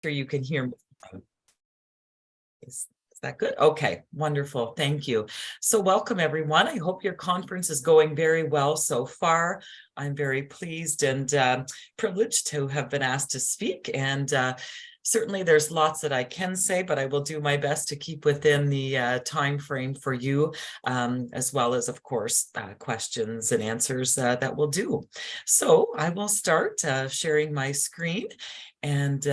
Sure you can hear me. Is that good? Okay, wonderful. Thank you. So welcome, everyone. I hope your conference is going very well so far. I'm very pleased and privileged to have been asked to speak. And certainly there's lots that I can say, but I will do my best to keep within the time frame for you, as well as, of course, questions and answers that we'll do. So I will start sharing my screen. And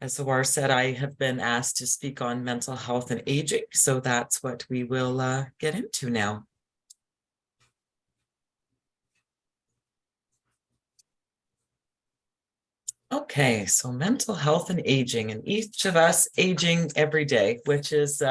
as Zawar said, I have been asked to speak on mental health and aging. So that's what we will get into now. Okay, so mental health and aging, and each of us aging every day, which is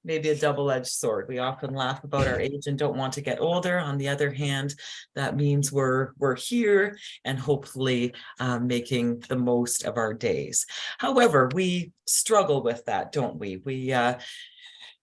maybe a double-edged sword. We often laugh about our age and don't want to get older. On the other hand, that means we're here and hopefully making the most of our days. However, we struggle with that, don't we? We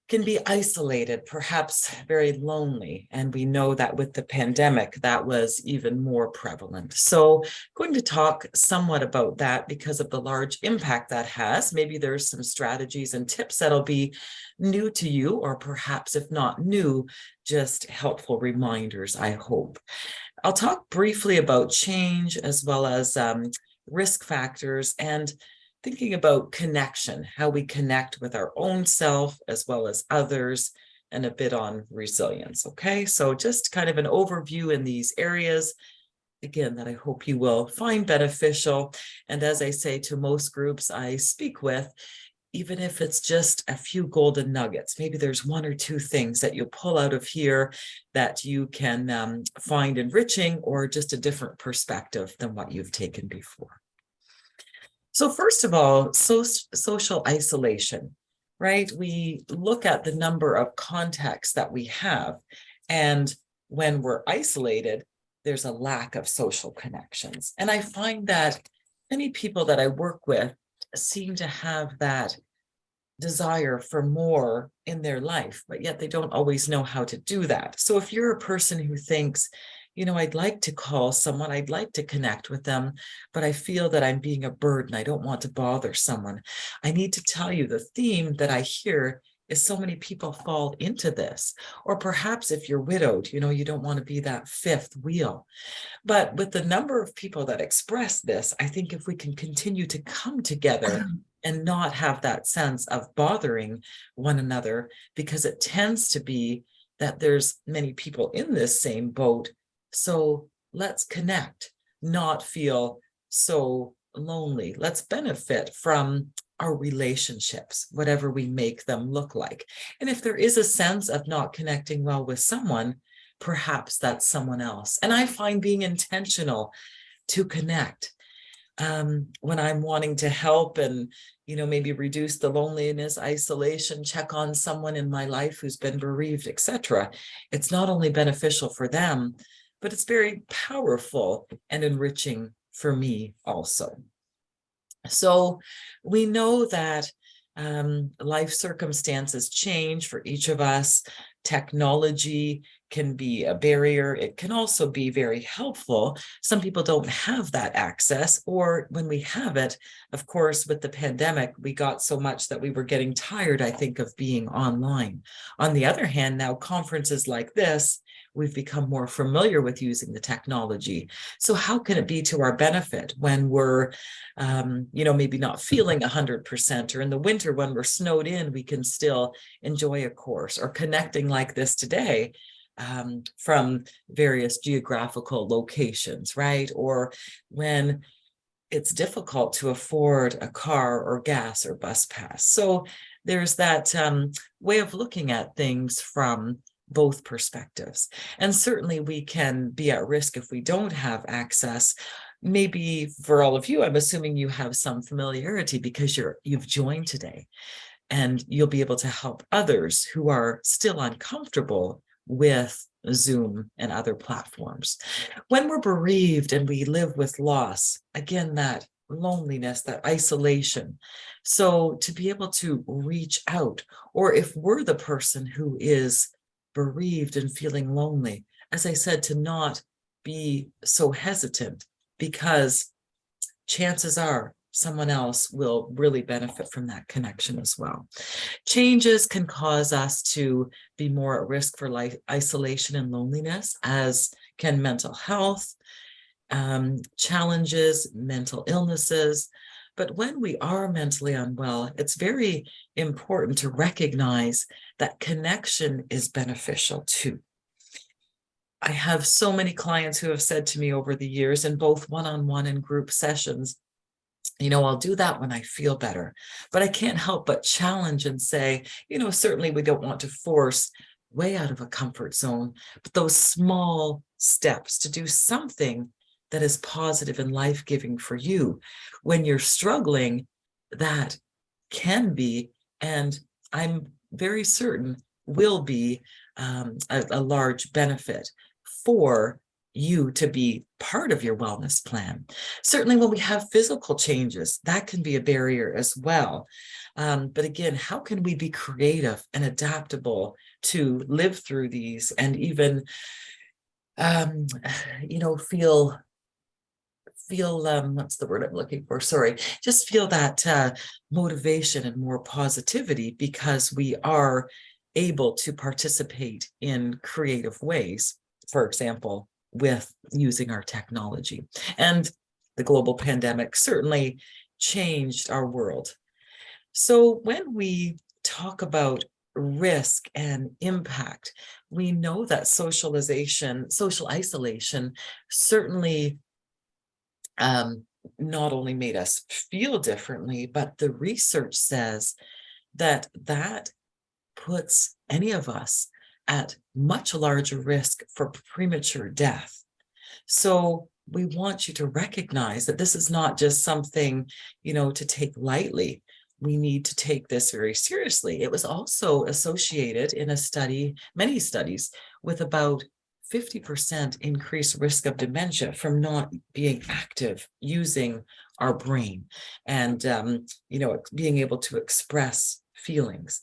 can be isolated, perhaps very lonely. And we know that with the pandemic, that was even more prevalent. So I'm going to talk somewhat about that because of the large impact that has. Maybe there's some strategies and tips that'll be new to you, or perhaps if not new, just helpful reminders, I hope. I'll talk briefly about change as well as risk factors and thinking about connection, how we connect with our own self as well as others, and a bit on resilience. Okay, so just kind of an overview in these areas, again, that I hope you will find beneficial. And as I say to most groups I speak with, even if it's just a few golden nuggets, maybe there's one or two things that you pull out of here that you can find enriching, or just a different perspective than what you've taken before. So first of all, social isolation, right? We look at the number of contacts that we have, and when we're isolated, there's a lack of social connections. And I find that many people that I work with seem to have that desire for more in their life, but yet they don't always know how to do that. So if you're a person who thinks, you know, I'd like to call someone, I'd like to connect with them, but I feel that I'm being a burden, I don't want to bother someone, I need to tell you the theme that I hear is so many people fall into this. Or perhaps if you're widowed, you know, you don't want to be that fifth wheel. But with the number of people that express this, I think if we can continue to come together and not have that sense of bothering one another, because it tends to be that there's many people in this same boat. So let's connect, not feel so lonely. Let's benefit from our relationships, whatever we make them look like. And if there is a sense of not connecting well with someone, perhaps that's someone else. And I find being intentional to connect when I'm wanting to help and, you know, maybe reduce the loneliness, isolation, check on someone in my life who's been bereaved, etc. It's not only beneficial for them, but it's very powerful and enriching for me also. So we know that life circumstances change for each of us. Technology can be a barrier. It can also be very helpful. Some people don't have that access, or when we have it, of course, with the pandemic, we got so much that we were getting tired, I think, of being online. On the other hand, now conferences like this, we've become more familiar with using the technology. So how can it be to our benefit when we're, you know, maybe not feeling 100%, or in the winter when we're snowed in, we can still enjoy a course, or connecting like this today from various geographical locations, right? Or when it's difficult to afford a car or gas or bus pass. So there's that way of looking at things from both perspectives. And certainly we can be at risk if we don't have access. Maybe for all of you, I'm assuming you have some familiarity because you've joined today, and you'll be able to help others who are still uncomfortable with Zoom and other platforms. When we're bereaved and we live with loss, again, that loneliness, that isolation. So to be able to reach out, or if we're the person who is bereaved and feeling lonely, as I said, to not be so hesitant, because chances are someone else will really benefit from that connection as well. Changes can cause us to be more at risk for life isolation and loneliness, as can mental health, challenges, mental illnesses. But when we are mentally unwell, it's very important to recognize that connection is beneficial too. I have so many clients who have said to me over the years, in both one-on-one and group sessions, I'll do that when I feel better. But I can't help but challenge and say, certainly we don't want to force way out of a comfort zone, but those small steps to do something that is positive and life-giving for you when you're struggling, that can be, and I'm very certain will be, a large benefit for you to be part of your wellness plan. Certainly when we have physical changes, that can be a barrier as well. But again, how can we be creative and adaptable to live through these and even, feel what's the word I'm looking for? Sorry, just feel that motivation and more positivity, because we are able to participate in creative ways, for example, with using our technology. And the global pandemic certainly changed our world. So when we talk about risk and impact, we know that social isolation certainly not only made us feel differently, but the research says that puts any of us at much larger risk for premature death. So we want you to recognize that this is not just something, to take lightly. We need to take this very seriously. It was also associated in many studies, with about 50% increased risk of dementia from not being active using our brain and, being able to express feelings.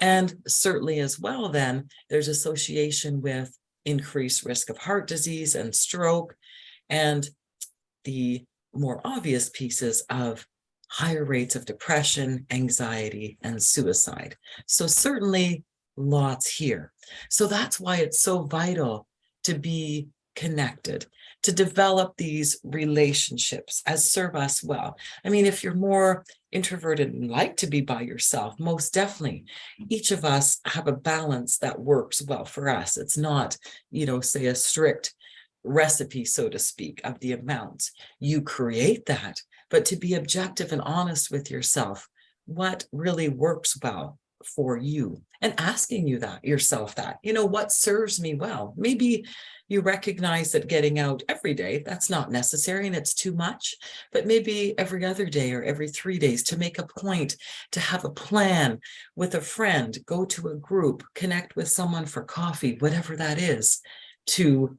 And certainly as well, then there's association with increased risk of heart disease and stroke, and the more obvious pieces of higher rates of depression, anxiety, and suicide. So certainly lots here. So that's why it's so vital to be connected, to develop these relationships as serve us well. I mean, if you're more introverted and like to be by yourself, most definitely, each of us have a balance that works well for us. It's not, say a strict recipe, so to speak, of the amounts. You create that, but to be objective and honest with yourself, what really works well for you, and asking yourself that, what serves me well. Maybe you recognize that getting out every day, that's not necessary and it's too much, but maybe every other day or every 3 days, to make a point to have a plan with a friend, go to a group, connect with someone for coffee, whatever that is, to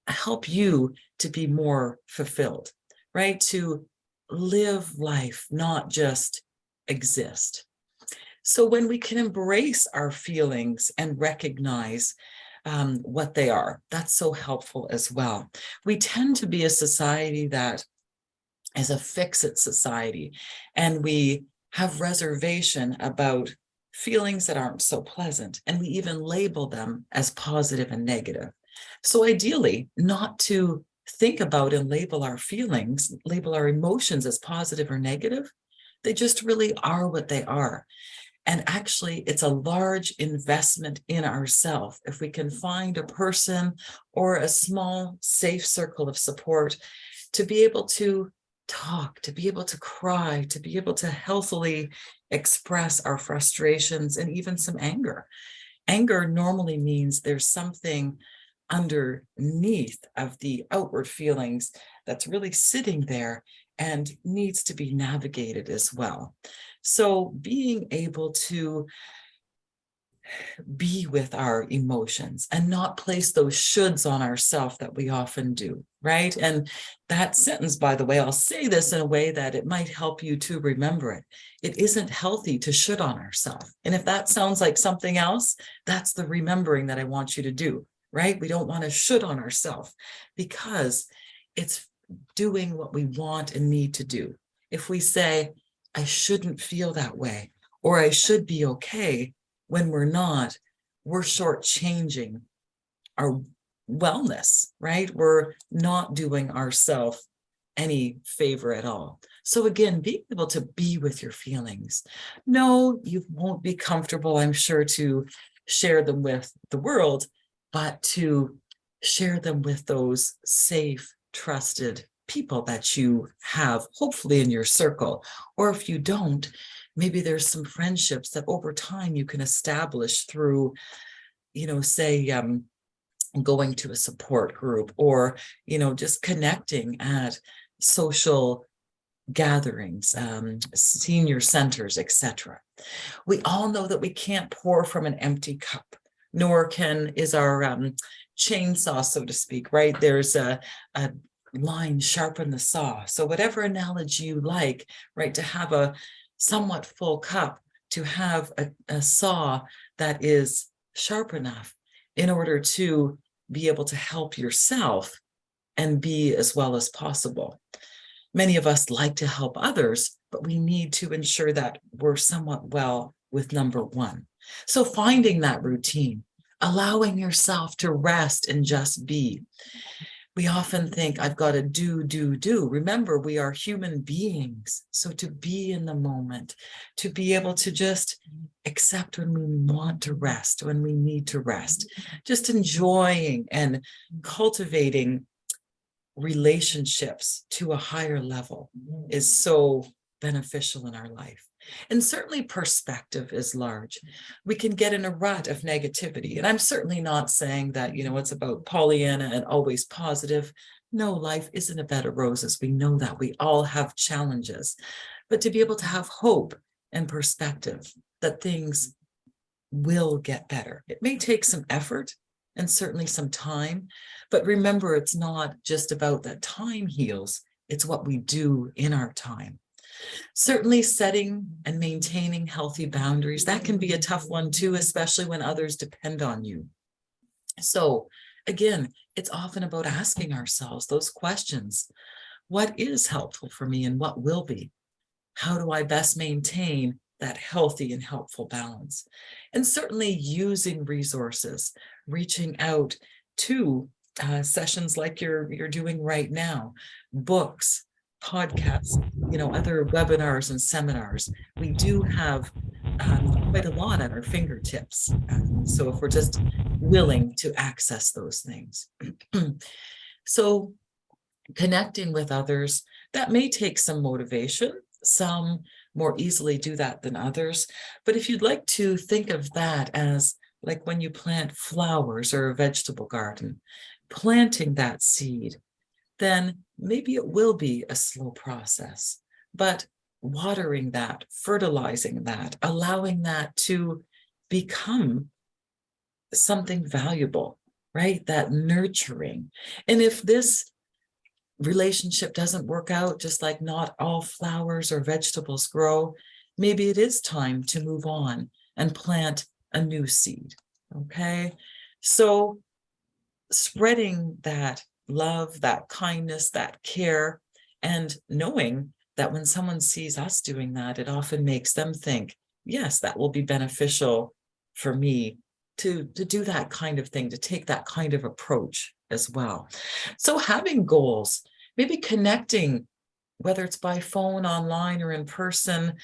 help you to be more fulfilled, right? To live life, not just exist. So when we can embrace our feelings and recognize what they are, that's so helpful as well. We tend to be a society that is a fix-it society, and we have reservation about feelings that aren't so pleasant, and we even label them as positive and negative. So ideally, not to think about and label our feelings, label our emotions as positive or negative. They just really are what they are. And actually, it's a large investment in ourselves if we can find a person or a small, safe circle of support to be able to talk, to be able to cry, to be able to healthily express our frustrations and even some anger. Anger normally means there's something underneath of the outward feelings that's really sitting there and needs to be navigated as well. So being able to be with our emotions and not place those shoulds on ourselves that we often do, right? And that sentence, by the way, I'll say this in a way that it might help you to remember it. It isn't healthy to should on ourselves. And if that sounds like something else, that's the remembering that I want you to do, right? We don't want to should on ourselves, because it's doing what we want and need to do. if we say, I shouldn't feel that way, or I should be okay, when we're not, we're shortchanging our wellness, right? We're not doing ourselves any favor at all. So again, being able to be with your feelings. No, you won't be comfortable, I'm sure, to share them with the world, but to share them with those safe, trusted people that you have, hopefully in your circle. Or if you don't, maybe there's some friendships that over time you can establish through, say, going to a support group, or, just connecting at social gatherings, senior centers, etc. We all know that we can't pour from an empty cup, nor is our chainsaw, so to speak, right? There's a line sharpen the saw. So whatever analogy you like, right, to have a somewhat full cup, to have a saw that is sharp enough in order to be able to help yourself and be as well as possible. Many of us like to help others, but we need to ensure that we're somewhat well with number one. So finding that routine, allowing yourself to rest and just be. We often think, I've got to do. Remember, we are human beings. So to be in the moment, to be able to just accept when we want to rest, when we need to rest, just enjoying and cultivating relationships to a higher level is so beneficial in our life. And certainly perspective is large. We can get in a rut of negativity. And I'm certainly not saying that, it's about Pollyanna and always positive. No, life isn't a bed of roses. We know that. We all have challenges. But to be able to have hope and perspective that things will get better. It may take some effort and certainly some time, but remember, it's not just about that time heals. It's what we do in our time. Certainly setting and maintaining healthy boundaries, that can be a tough one too, especially when others depend on you. So again, it's often about asking ourselves those questions. What is helpful for me and what will be? How do I best maintain that healthy and helpful balance? And certainly using resources, reaching out to sessions like you're doing right now, books, podcasts, other webinars and seminars. We do have quite a lot at our fingertips. So if we're just willing to access those things. So connecting with others, that may take some motivation. Some more easily do that than others. But if you'd like to think of that as like when you plant flowers or a vegetable garden, planting that seed, then maybe it will be a slow process. But watering that, fertilizing that, allowing that to become something valuable, right? That nurturing. And if this relationship doesn't work out, just like not all flowers or vegetables grow, maybe it is time to move on and plant a new seed. Okay, so spreading that love, that kindness, that care, and knowing that when someone sees us doing that, it often makes them think, yes, that will be beneficial for me to do that kind of thing, to take that kind of approach as well. So having goals, maybe connecting, whether it's by phone, online, or in person,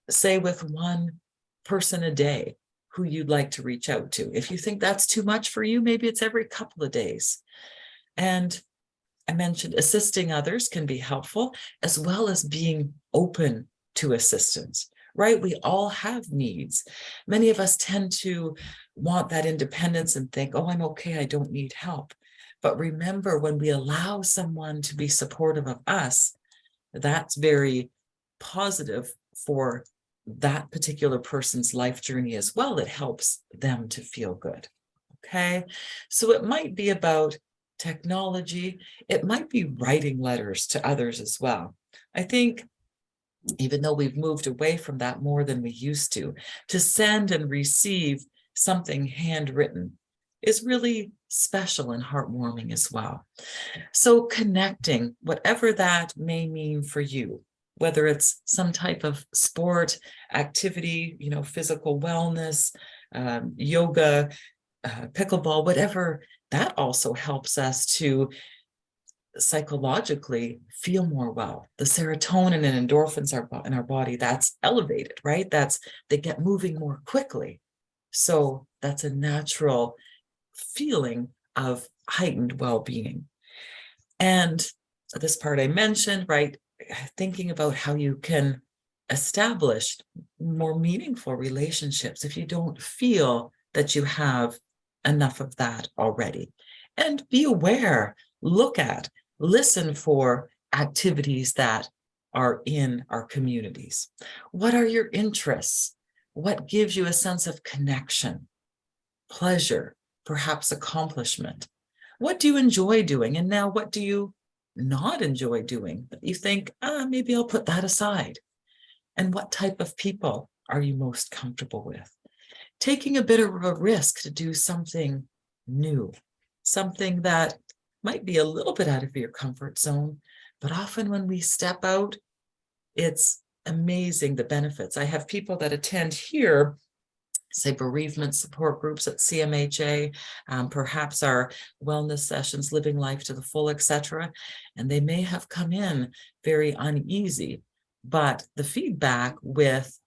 say with one person a day who you'd like to reach out to. If you think that's too much for you, maybe it's every couple of days. And I mentioned assisting others can be helpful, as well as being open to assistance, right? We all have needs. Many of us tend to want that independence and think, oh, I'm okay, I don't need help. But remember, when we allow someone to be supportive of us, that's very positive for that particular person's life journey as well. It helps them to feel good. Okay, so it might be about technology. It might be writing letters to others as well. I think even though we've moved away from that more than we used to send and receive something handwritten is really special and heartwarming as well. So connecting, whatever that may mean for you, whether it's some type of sport, activity, physical wellness, yoga, pickleball, whatever, that also helps us to psychologically feel more well. The serotonin and endorphins are in our body, that's elevated, right? They get moving more quickly. So that's a natural feeling of heightened well-being. And this part I mentioned, right? Thinking about how you can establish more meaningful relationships if you don't feel that you have enough of that already. And be aware, look at, listen for activities that are in our communities. What are your interests? What gives you a sense of connection, pleasure, perhaps accomplishment? What do you enjoy doing? And now what do you not enjoy doing? You think, maybe I'll put that aside. And what type of people are you most comfortable with? Taking a bit of a risk to do something new, something that might be a little bit out of your comfort zone, but often when we step out, it's amazing the benefits. I have people that attend here, say bereavement support groups at CMHA, perhaps our wellness sessions, living life to the full, etc. And they may have come in very uneasy, but the feedback with,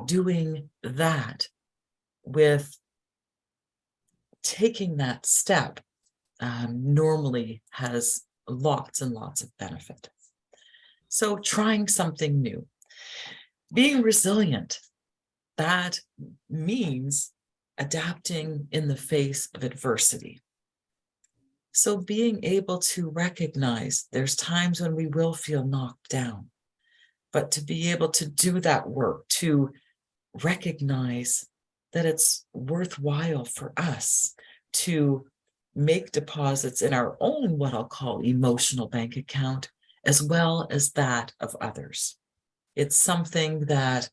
doing that, with taking that step, normally has lots and lots of benefit. So trying something new, being resilient, that means adapting in the face of adversity. So being able to recognize there's times when we will feel knocked down, but to be able to do that work, to recognize that it's worthwhile for us to make deposits in our own, what I'll call emotional bank account, as well as that of others. It's something that,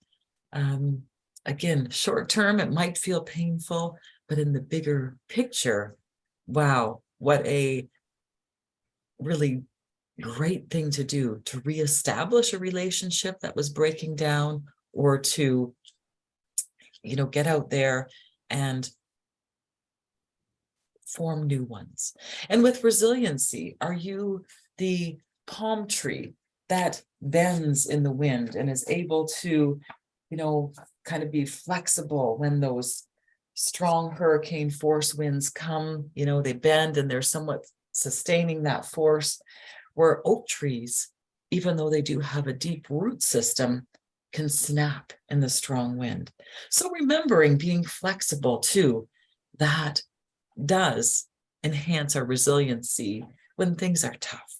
again, short term, it might feel painful, but in the bigger picture, wow, what a really great thing to do, to reestablish a relationship that was breaking down, or to, get out there and form new ones. And with resiliency, are you the palm tree that bends in the wind and is able to, kind of be flexible when those strong hurricane force winds come, they bend and they're somewhat sustaining that force, where oak trees, even though they do have a deep root system, can snap in the strong wind. So remembering being flexible too, that does enhance our resiliency when things are tough.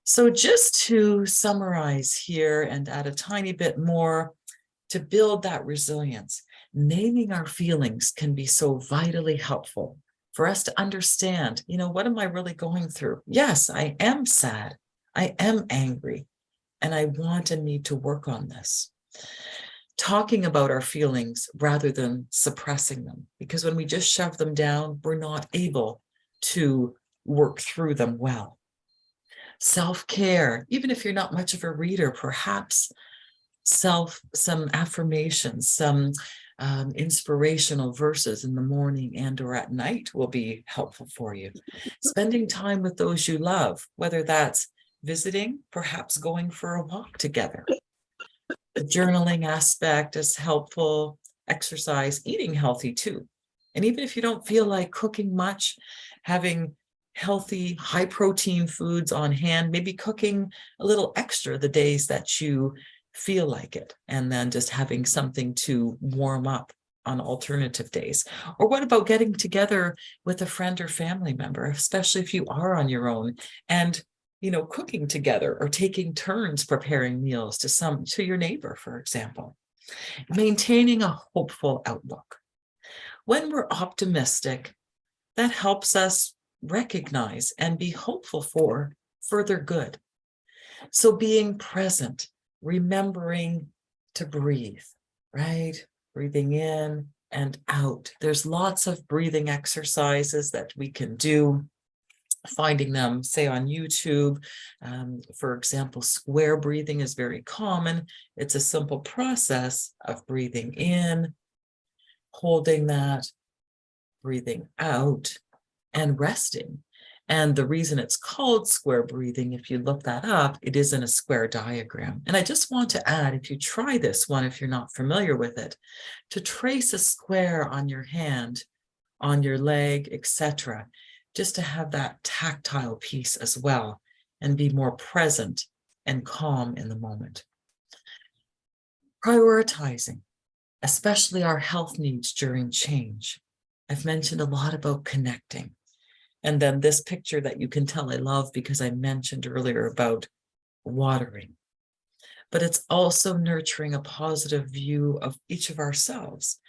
So just to summarize here and add a tiny bit more to build that resilience, naming our feelings can be so vitally helpful for us to understand, what am I really going through? Yes, I am sad. I am angry, and I want and need to work on this. Talking about our feelings rather than suppressing them, because when we just shove them down, we're not able to work through them well. Self-care, even if you're not much of a reader, perhaps some affirmations, some inspirational verses in the morning and or at night will be helpful for you. Spending time with those you love, whether that's visiting, perhaps going for a walk together. The journaling aspect is helpful, exercise, eating healthy too. And even if you don't feel like cooking much, having healthy, high protein foods on hand, maybe cooking a little extra the days that you feel like it, and then just having something to warm up on alternative days. Or what about getting together with a friend or family member, especially if you are on your own, and cooking together or taking turns preparing meals to your neighbor, for example. Maintaining a hopeful outlook. When we're optimistic, that helps us recognize and be hopeful for further good. So being present, remembering to breathe, right? Breathing in and out. There's lots of breathing exercises that we can do. finding them, say, on YouTube. For example, square breathing is very common. It's a simple process of breathing in, holding that, breathing out, and resting. And the reason it's called square breathing, if you look that up, it is in a square diagram. And I just want to add, if you try this one, if you're not familiar with it, to trace a square on your hand, on your leg, etc., just to have that tactile piece as well and be more present and calm in the moment. Prioritizing, especially our health needs during change. I've mentioned a lot about connecting. And then this picture that you can tell I love because I mentioned earlier about watering. But it's also nurturing a positive view of each of ourselves.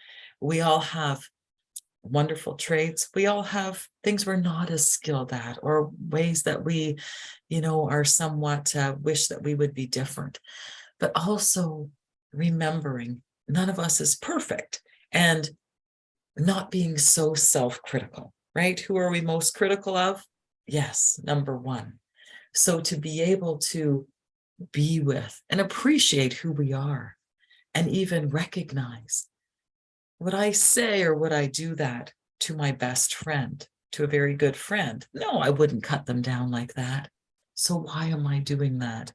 We all have wonderful traits. We all have things we're not as skilled at, or ways that we, are somewhat wish that we would be different. But also remembering none of us is perfect, and not being so self-critical, right? Who are we most critical of? Yes, number one. So to be able to be with and appreciate who we are, and even recognize, would I say or would I do that to my best friend, to a very good friend? No, I wouldn't cut them down like that. So why am I doing that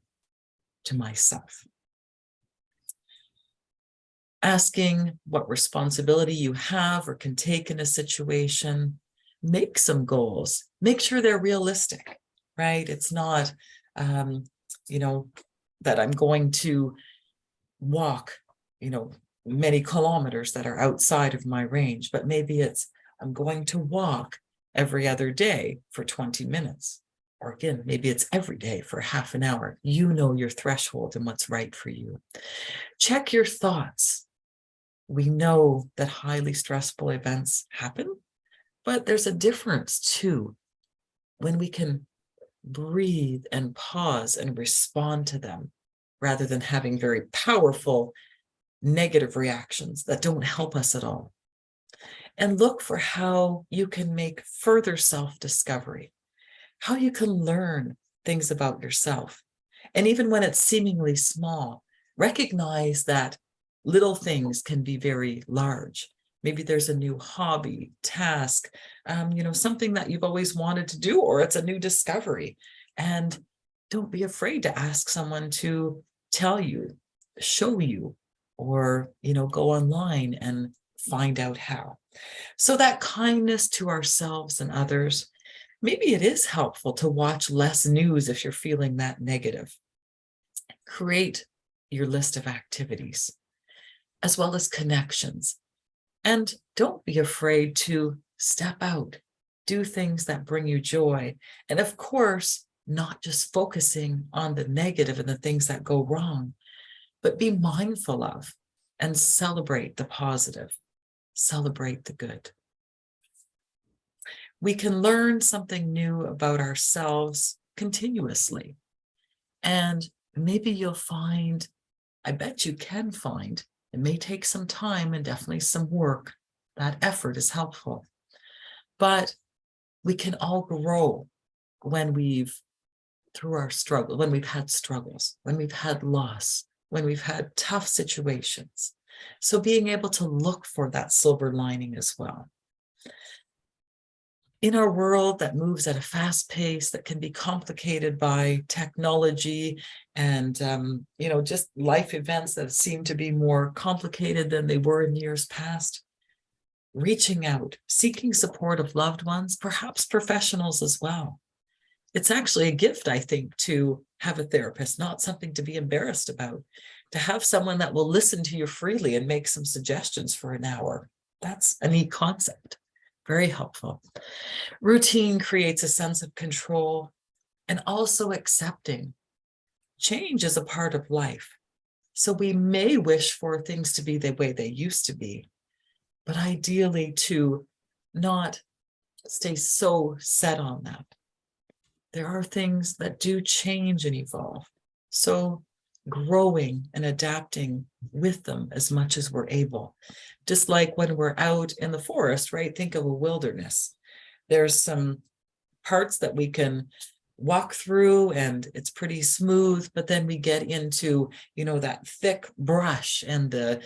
to myself? Asking what responsibility you have or can take in a situation. Make some goals. Make sure they're realistic, right? It's not, that I'm going to walk, many kilometers that are outside of my range, but maybe it's, I'm going to walk every other day for 20 minutes. Or again, maybe it's every day for half an hour. You know your threshold and what's right for you. Check your thoughts. We know that highly stressful events happen, but there's a difference too when we can breathe and pause and respond to them, rather than having very powerful negative reactions that don't help us at all. And look for how you can make further self-discovery, how you can learn things about yourself. And even when it's seemingly small, recognize that little things can be very large. Maybe there's a new hobby, task, something that you've always wanted to do, or it's a new discovery. And don't be afraid to ask someone to tell you, show you, or, go online and find out how. So that kindness to ourselves and others, maybe it is helpful to watch less news if you're feeling that negative. Create your list of activities, as well as connections. And don't be afraid to step out, do things that bring you joy. And of course, not just focusing on the negative and the things that go wrong, but be mindful of and celebrate the positive, celebrate the good. We can learn something new about ourselves continuously. And maybe you'll find, I bet you can find, it may take some time and definitely some work. That effort is helpful. But we can all grow when through our struggle, when we've had struggles, when we've had loss, when we've had tough situations. So being able to look for that silver lining as well. In our world that moves at a fast pace, that can be complicated by technology and, just life events that seem to be more complicated than they were in years past, reaching out, seeking support of loved ones, perhaps professionals as well. It's actually a gift, I think, to have a therapist, not something to be embarrassed about. To have someone that will listen to you freely and make some suggestions for an hour. That's a neat concept. Very helpful. Routine creates a sense of control, and also accepting. Change is a part of life. So we may wish for things to be the way they used to be, but ideally to not stay so set on that. There are things that do change and evolve. So growing and adapting with them as much as we're able. Just like when we're out in the forest, right? Think of a wilderness. There's some parts that we can walk through and it's pretty smooth, but then we get into, that thick brush and the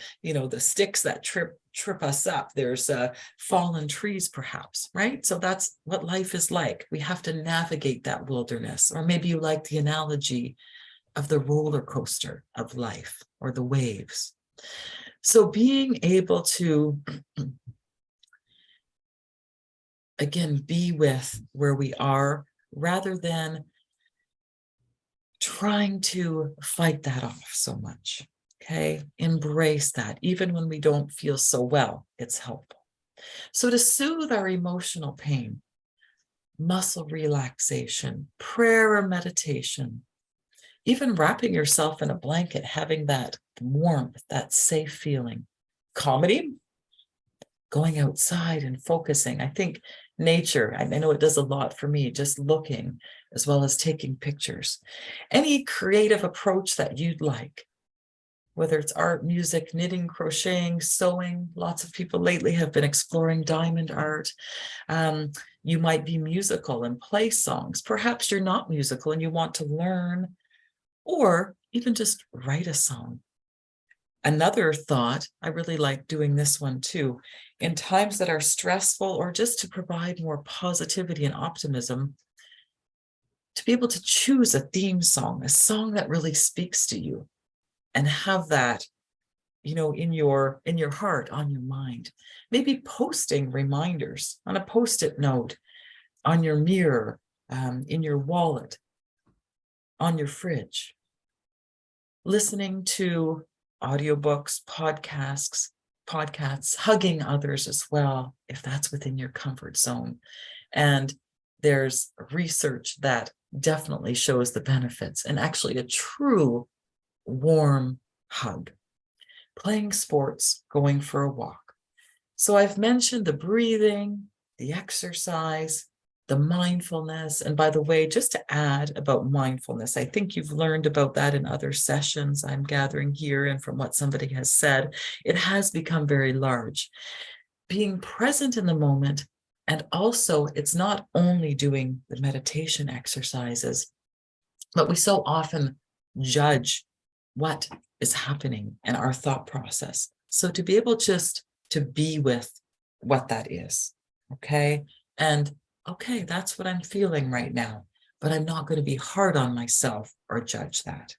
sticks that trip us up. There's fallen trees perhaps, right? So that's what life is like. We have to navigate that wilderness. Or maybe you like the analogy of the roller coaster of life or the waves. So being able to again be with where we are rather than trying to fight that off so much. Okay, embrace that. Even when we don't feel so well, it's helpful. So to soothe our emotional pain, muscle relaxation, prayer or meditation, even wrapping yourself in a blanket, having that warmth, that safe feeling. Comedy, going outside and focusing. I think nature, I know it does a lot for me, just looking as well as taking pictures. Any creative approach that you'd like, whether it's art, music, knitting, crocheting, sewing. Lots of people lately have been exploring diamond art. You might be musical and play songs. Perhaps you're not musical and you want to learn, or even just write a song. Another thought, I really like doing this one too, in times that are stressful or just to provide more positivity and optimism, to be able to choose a theme song, a song that really speaks to you, and have that, in your heart, on your mind. Maybe posting reminders on a Post-it note, on your mirror, in your wallet, on your fridge. Listening to audiobooks, podcasts, hugging others as well, if that's within your comfort zone. And there's research that definitely shows the benefits, and actually a true warm hug. Playing sports, going for a walk. So I've mentioned the breathing, the exercise, the mindfulness. And by the way, just to add about mindfulness, I think you've learned about that in other sessions I'm gathering here, and from what somebody has said, it has become very large. Being present in the moment, and also it's not only doing the meditation exercises, but we so often judge what is happening in our thought process. So to be able just to be with what that is, okay? And okay, that's what I'm feeling right now, but I'm not going to be hard on myself or judge that.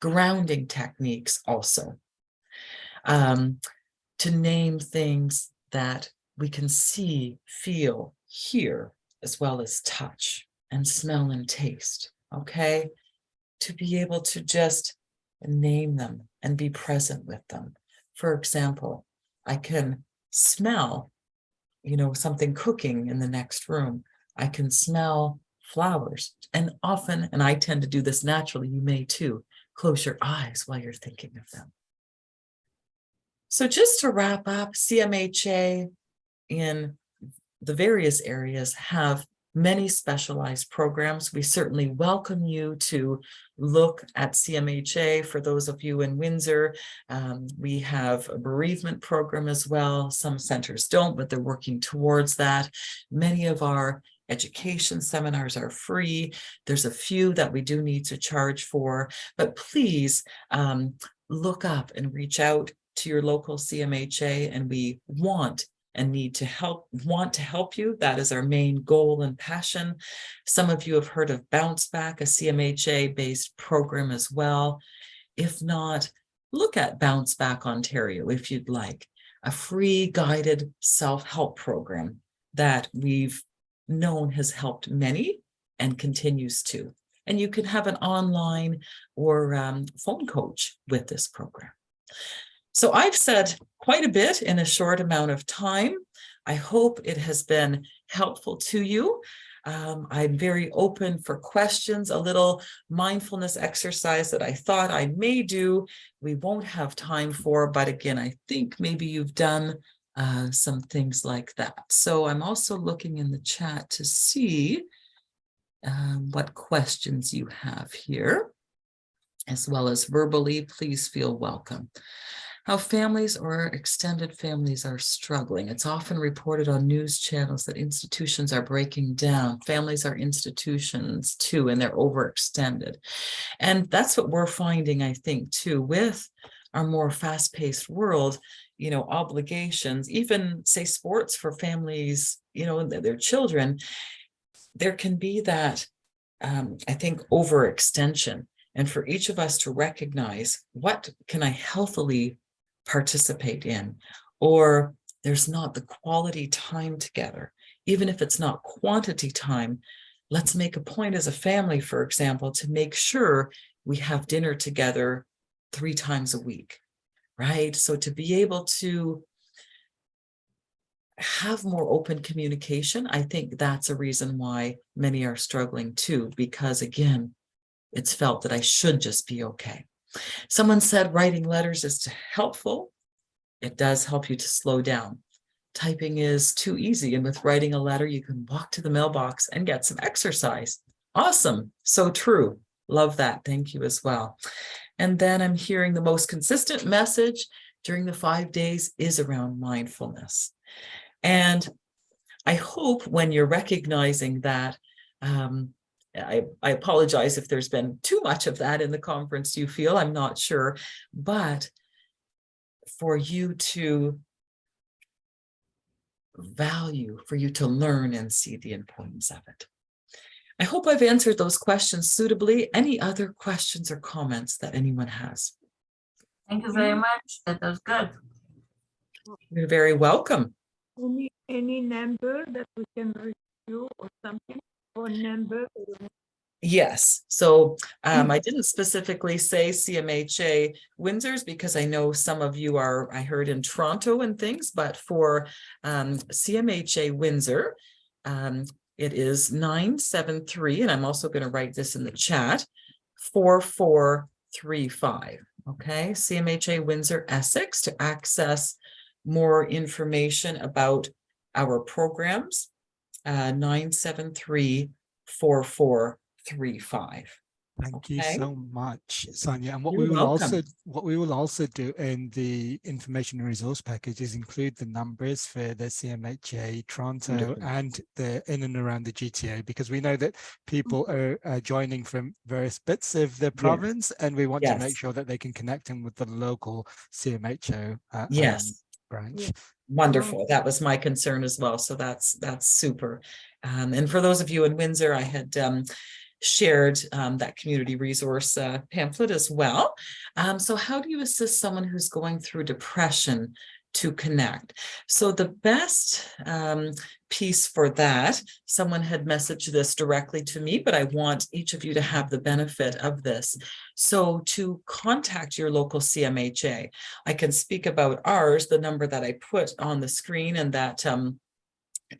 Grounding techniques also, to name things that we can see, feel, hear, as well as touch and smell and taste, okay? To be able to just name them and be present with them. For example, I can smell, something cooking in the next room. I can smell flowers. And often, and I tend to do this naturally, you may too, close your eyes while you're thinking of them. So just to wrap up, CMHA in the various areas have many specialized programs. We certainly welcome you to look at CMHA. For those of you in Windsor, we have a bereavement program as well. Some centers don't, but they're working towards that. Many of our education seminars are free. There's a few that we do need to charge for, but please look up and reach out to your local CMHA, and we want to help you. That is our main goal and passion. Some of you have heard of Bounce Back, a CMHA-based program as well. If not, look at Bounce Back Ontario if you'd like, a free guided self-help program that we've known has helped many and continues to. And you can have an online or phone coach with this program. So I've said quite a bit in a short amount of time. I hope it has been helpful to you. I'm very open for questions. A little mindfulness exercise that I thought I may do, we won't have time for, but again, I think maybe you've done some things like that. So I'm also looking in the chat to see what questions you have here, as well as verbally. Please feel welcome. how families or extended families are struggling. It's often reported on news channels that institutions are breaking down. Families are institutions too, and they're overextended. And that's what we're finding, I think, too, with our more fast-paced world, obligations, even say sports for families, their children, there can be that, I think, overextension. And for each of us to recognize, what can I healthily participate in? Or there's not the quality time together, even if it's not quantity time. Let's make a point as a family, for example, to make sure we have dinner together 3 times a week, right? So to be able to have more open communication, I think that's a reason why many are struggling too, because again, it's felt that I should just be okay. Someone said writing letters is helpful. It does help you to slow down. Typing is too easy, and with writing a letter, you can walk to the mailbox and get some exercise. Awesome. So true. Love that. Thank you as well. And then I'm hearing the most consistent message during the 5 days is around mindfulness. And I hope when you're recognizing that, I apologize if there's been too much of that in the conference, you feel, I'm not sure, but for you to value, for you to learn and see the importance of it. I hope I've answered those questions suitably. Any other questions or comments that anyone has? Thank you very much. That was good. You're very welcome. Any number that we can reach you or something? Or number? Yes. So I didn't specifically say CMHA Windsor's because I know some of you are, I heard, in Toronto and things, but for CMHA Windsor, it is 973, and I'm also going to write this in the chat, 4435. Okay, CMHA Windsor Essex to access more information about our programs, 973-4435. Thank you so much, Sonia. And what You're we will welcome. also do in the information and resource package is include the numbers for the CMHA Toronto Wonderful. and the in and around the GTA, because we know that people are joining from various bits of the province, and we want to make sure that they can connect in with the local CMHO Yes. branch. Wonderful. That was my concern as well. So that's super. And for those of you in Windsor, I had shared that community resource pamphlet as well. So how do you assist someone who's going through depression to connect? So the best piece for that, someone had messaged this directly to me, but I want each of you to have the benefit of this. So to contact your local CMHA, I can speak about ours, the number that I put on the screen and that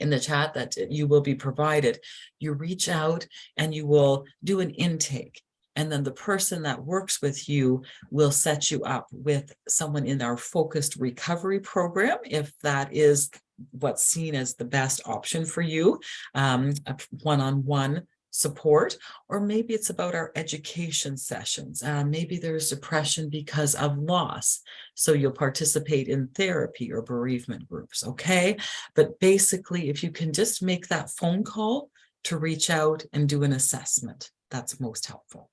in the chat that you will be provided. You reach out and you will do an intake. And then the person that works with you will set you up with someone in our focused recovery program, if that is what's seen as the best option for you, a one-on-one support, or maybe it's about our education sessions. Maybe there's depression because of loss. So you'll participate in therapy or bereavement groups, okay? But basically, if you can just make that phone call to reach out and do an assessment, that's most helpful.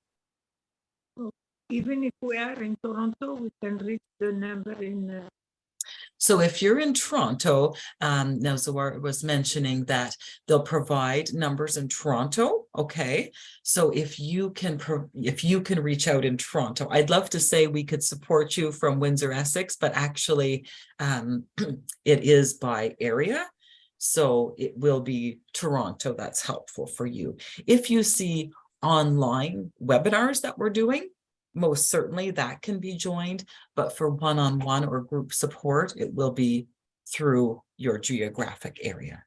Even if we are in Toronto, we can reach the number in... So if you're in Toronto, now Zawar was mentioning that they'll provide numbers in Toronto. Okay, so if you can reach out in Toronto, I'd love to say we could support you from Windsor, Essex, but actually it is by area. So it will be Toronto that's helpful for you. If you see online webinars that we're doing, most certainly that can be joined, but for one-on-one or group support, it will be through your geographic area.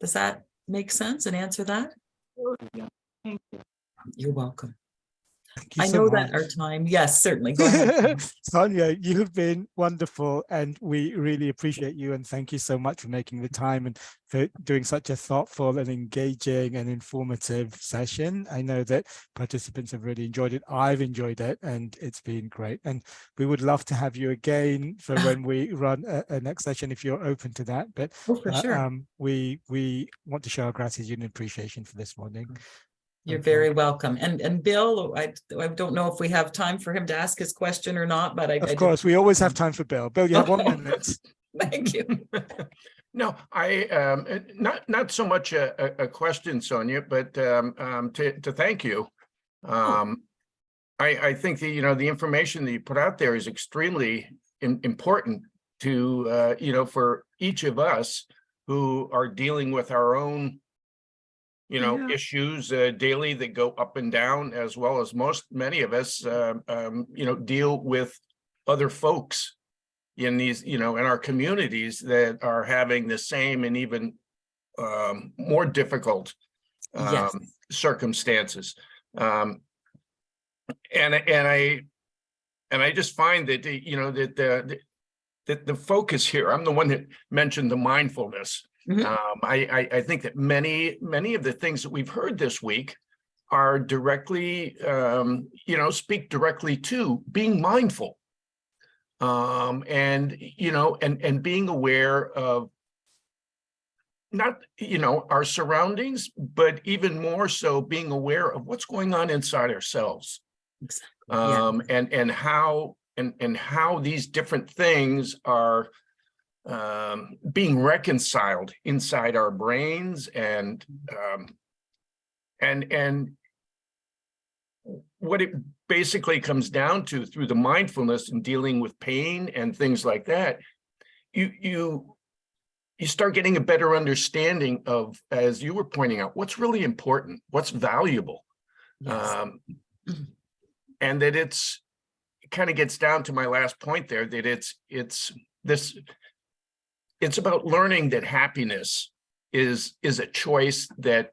Does that make sense and answer that? Yeah, thank you. You're welcome. Thank you I so know much. that our time, yes, certainly. Go ahead. Sonia, you have been wonderful and we really appreciate you and thank you so much for making the time and for doing such a thoughtful and engaging and informative session. I know that participants have really enjoyed it. I've enjoyed it and it's been great. And we would love to have you again for when we run a next session if you're open to that. But Oh, for sure. we want to show our gratitude and appreciation for this morning. You're Okay. very welcome. And Bill, I don't know if we have time for him to ask his question or not, but I Of did- course, we always have time for Bill. Bill, you have 1 minute. Thank you. No, not so much a question, Sonia, but to thank you. I think that the information that you put out there is extremely important to for each of us who are dealing with our own Yeah. issues daily that go up and down, as well as many of us deal with other folks in these in our communities that are having the same and even more difficult Yes. circumstances. And I just find that that the focus here, I'm the one that mentioned the mindfulness. Mhm. I think that many of the things that we've heard this week are directly speak directly to being mindful, and being aware of not our surroundings, but even more so being aware of what's going on inside ourselves. Exactly. Yeah. And how these different things are being reconciled inside our brains, and what it basically comes down to through the mindfulness and dealing with pain and things like that, you start getting a better understanding of, as you were pointing out, what's really important, what's valuable. Yes. And that it kind of gets down to my last point there, that it's about learning that happiness is a choice that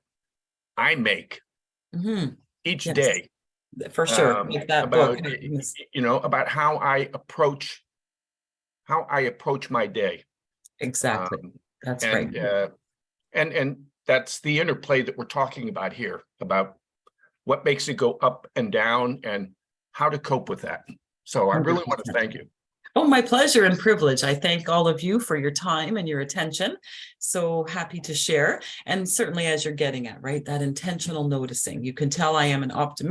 I make Mhm. each Yes. day. For sure. Like that book. About how I approach my day. Exactly. That's right. And that's the interplay that we're talking about here, about what makes it go up and down and how to cope with that. So I really want to 100%. thank you. Oh, my pleasure and privilege. I thank all of you for your time and your attention. So happy to share. And certainly, as you're getting at, right, that intentional noticing. You can tell I am an optimist.